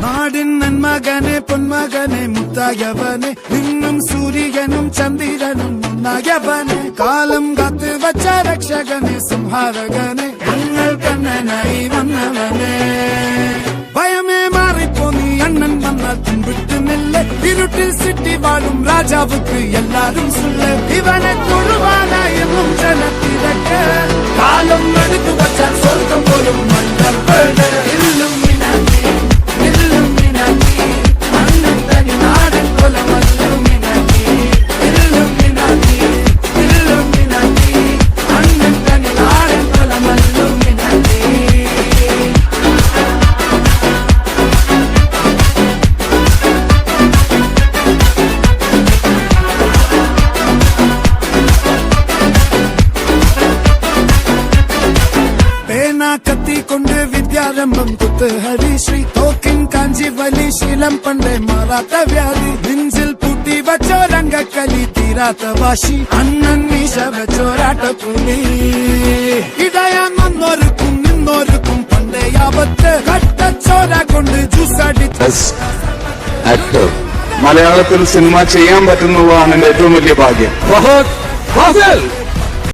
നാടിൻ നന്മകനെ പൊന്മകനെ മുത്തായവനെ നിന്നും സൂര്യനും ചന്ദ്രനും ഒന്നായവനെ കാലം കാത്ത് വച്ച രക്ഷകനെ സംഹാരകനെ ഞങ്ങൾ കണ്ണനായി വന്നവനെ ഭയമേ മാറിപ്പോ നീ അണ്ണൻ വന്നാൽ പിൻവിട്ടുന്നില്ല ഇരുട്ടിൽ സിറ്റി വാഴും രാജാവുക്ക് എല്ലാരും സുള്ള ഇവനെ തൊഴുവാനായെന്നും ജനത്തിരക്ക് കാലം എടുത്തു വച്ചാൽ സ്വർഗം പോലും മണ്ണർപ്പേട് കത്തിക്കൊണ്ട് വിദ്യാരംഭം കുത്ത് ഹരിശ്രീ തോക്കിൻ കാഞ്ചി വലി ശീലം പണ്ടേ മാറാത്ത വ്യാധി നെഞ്ചിൽ പൂട്ടി വച്ചോരംഗക്കലി തീരാത്ത വാശി അണ്ണൻ മീശ വെച്ചോരാട്ട പുലി ഇടയാന്നൊരുക്കും നിന്നൊരുക്കും പണ്ടേ ആപത്ത് കട്ടച്ചോര കൊണ്ട് ജ്യൂസടി മലയാളത്തിൽ സിനിമ ചെയ്യാൻ പറ്റുന്നതാണ് എന്റെ ഏറ്റവും വലിയ ഭാഗ്യം.